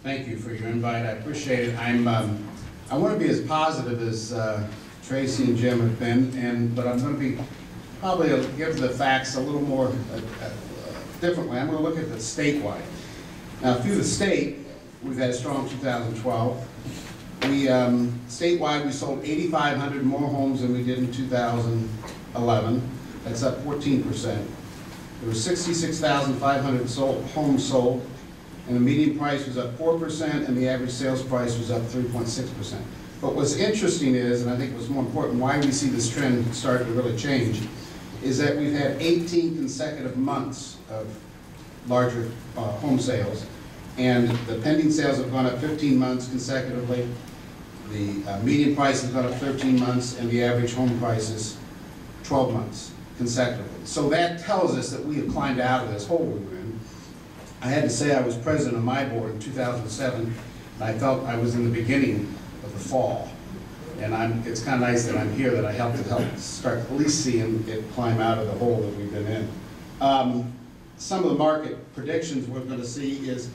Thank you for your invite. I appreciate it. I want to be as positive as Tracy and Jim have been, but I'm going to be probably give the facts a little more differently. I'm going to look at the statewide. Now, through the state, we've had a strong 2012. Statewide, we sold 8,500 more homes than we did in 2011. That's up 14%. There were 66,500 homes sold, and the median price was up 4%, and the average sales price was up 3.6%. But what's interesting is, and I think what's more important, why we see this trend start to really change, is that we've had 18 consecutive months of larger home sales, and the pending sales have gone up 15 months consecutively. The median price has gone up 13 months, and the average home price is 12 months consecutively. So that tells us that we have climbed out of this hole we were in. I had to say I was president of my board in 2007, and I felt I was in the beginning of the fall. And it's kind of nice that I'm here, that I helped start at least seeing it climb out of the hole that we've been in. Some of the market predictions we're going to see is,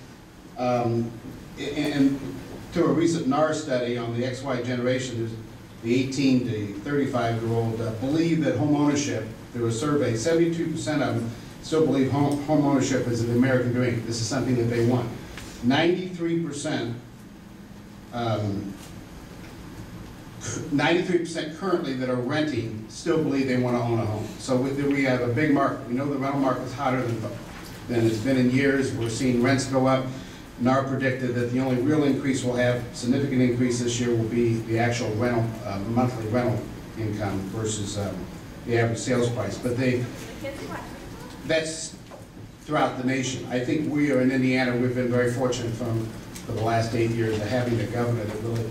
and to a recent NAR study on the XY generation, the 18 to 35-year-old believe that home ownership, through a survey, 72% of them still believe home ownership is the American dream. This is something that they want. 93% currently that are renting still believe they want to own a home. So we have a big market. We know the rental market is hotter than it's been in years. We're seeing rents go up. NAR predicted that the only real increase we'll have, significant increase this year, will be the actual rental, monthly rental income versus the average sales price. But that's throughout the nation. I think we are in Indiana, we've been very fortunate for the last 8 years of having a governor that really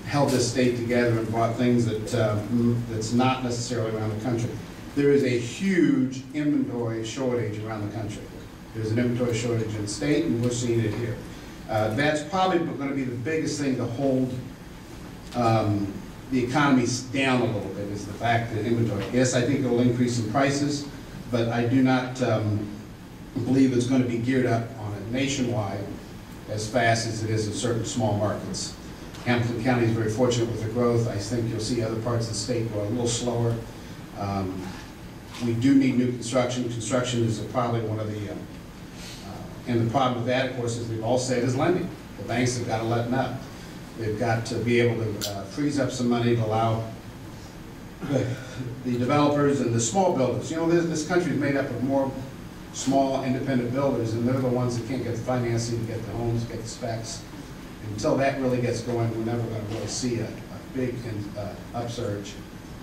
held this state together and brought things that's not necessarily around the country. There is a huge inventory shortage around the country. There's an inventory shortage in the state, and we're seeing it here. That's probably going to be the biggest thing to hold the economy down a little bit, is the fact that inventory. Yes, I think it will increase in prices, but I do not believe it's going to be geared up on it nationwide as fast as it is in certain small markets. Hamilton County is very fortunate with the growth. I think you'll see other parts of the state go a little slower. We do need new construction. Construction is probably one of the, and the problem with that, of course, as we've all said, is lending. The banks have got to lighten up. They've got to be able to freeze up some money to allow the developers and the small builders. You know, this country is made up of more small independent builders, and they're the ones that can't get the financing to get the homes, get the specs. Until that really gets going, we're never going to really see a big upsurge.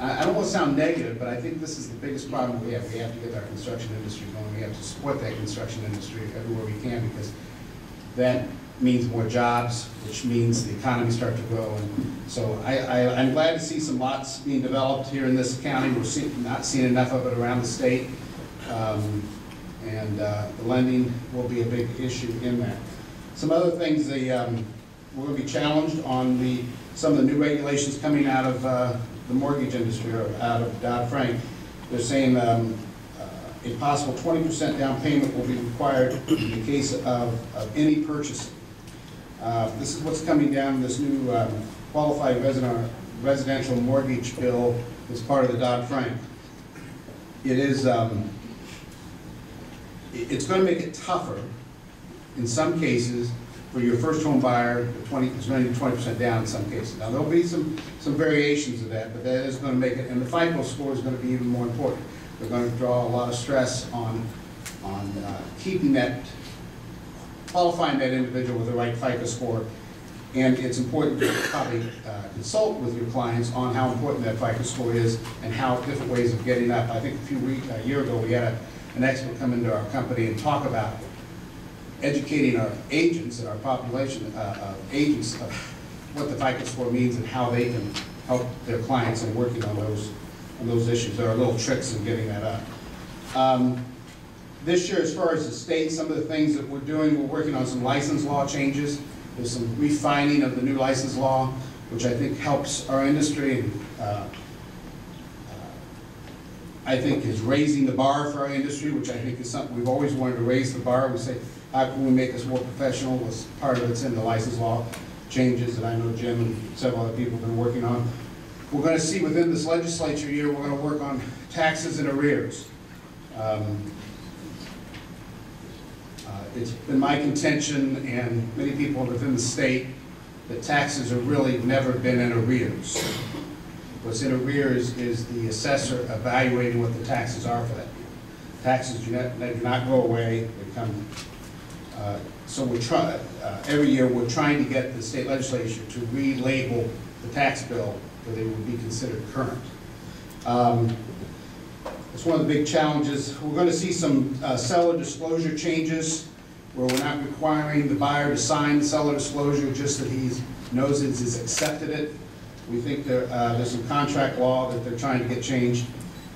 I don't want to sound negative, but I think this is the biggest problem we have. We have to get our construction industry going. We have to support that construction industry everywhere we can, because that means more jobs, which means the economy starts to grow. And so I'm glad to see some lots being developed here in this county. We're not seeing enough of it around the state. The lending will be a big issue in that. Some other things, we're going to be challenged on some of the new regulations coming out of the mortgage industry, or out of Dodd-Frank. They're saying a possible 20% down payment will be required in the case of any purchase. This is what's coming down in this new qualified residential mortgage bill as part of the Dodd-Frank. It's going to make it tougher in some cases for your first home buyer. It's going to be 20% down in some cases. Now there'll be some variations of that, but that is going to make it, and the FICO score is going to be even more important. We're going to draw a lot of stress on keeping that, qualifying that individual with the right FICO score. And it's important to probably consult with your clients on how important that FICO score is and how different ways of getting up. I think a year ago we had an expert come into our company and talk about educating our agents and our population of agents of what the FICO score means and how they can help their clients in working on those issues. There are little tricks in getting that up. This year, as far as the state, some of the things that we're doing, we're working on some license law changes. There's some refining of the new license law, which I think helps our industry and I think is raising the bar for our industry, which I think is something we've always wanted to raise the bar. We say, how can we make this more professional? Was part of it's in the license law changes that I know Jim and several other people have been working on. We're going to see within this legislature year, we're going to work on taxes and arrears. It's been my contention, and many people within the state, that taxes have really never been in arrears. What's in arrears is the assessor evaluating what the taxes are for that year. Taxes do not go away. They come. So every year we're trying to get the state legislature to relabel the tax bill so they would be considered current. It's one of the big challenges. We're going to see some seller disclosure changes where we're not requiring the buyer to sign the seller disclosure, just that he knows he's accepted it. We think there's some contract law that they're trying to get changed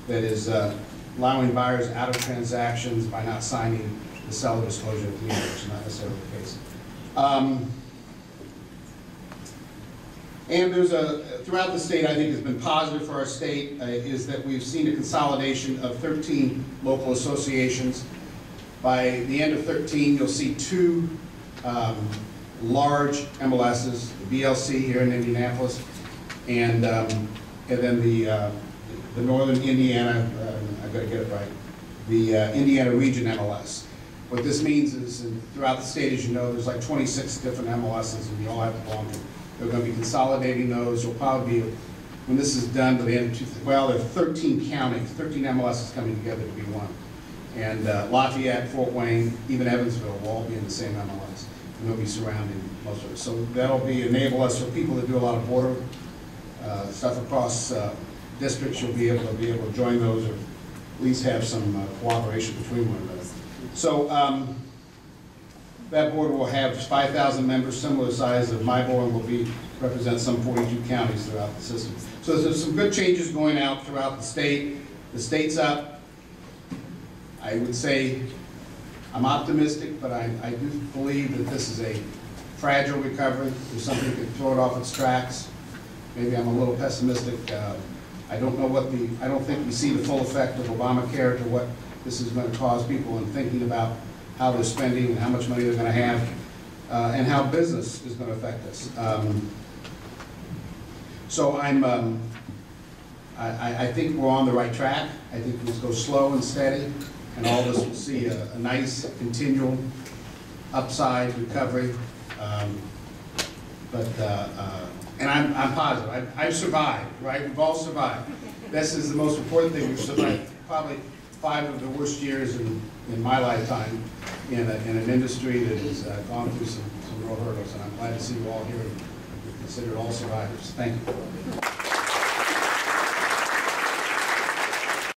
that is allowing buyers out of transactions by not signing the seller disclosure at the end, which is not necessarily the case. And there's throughout the state, I think has been positive for our state, is that we've seen a consolidation of 13 local associations. By the end of 13, you'll see 2 large MLSs, the BLC here in Indianapolis, and then the Northern Indiana, I've got to get it right, the Indiana Region MLS. What this means is throughout the state, as you know, there's like 26 different MLSs, and you all have to belong to. They're going to be consolidating those. You'll probably be, when this is done by the end of well, there are 13 counties, 13 MLSs coming together to be one. And Lafayette, Fort Wayne, even Evansville will all be in the same MLS. And they'll be surrounding most of it. So that'll enable us for people that do a lot of border stuff across districts. You'll be able to join those, or at least have some cooperation between one another. So that board will have 5,000 members, similar size of my board, and will represent some 42 counties throughout the system. So there's some good changes going out throughout the state. The state's up. I would say I'm optimistic, but I do believe that this is a fragile recovery. There's something that could throw it off its tracks. Maybe I'm a little pessimistic. I don't know I don't think we see the full effect of Obamacare to what this is going to cause people in thinking about how they're spending and how much money they're going to have, and how business is going to affect us. So I think we're on the right track. I think we just go slow and steady, and all of us will see a nice continual upside recovery. And I'm positive. I've survived, right? We've all survived. This is the most important thing. We've survived probably 5 of the worst years in my lifetime in an industry that has gone through some real hurdles. And I'm glad to see you all here and consider all survivors. Thank you.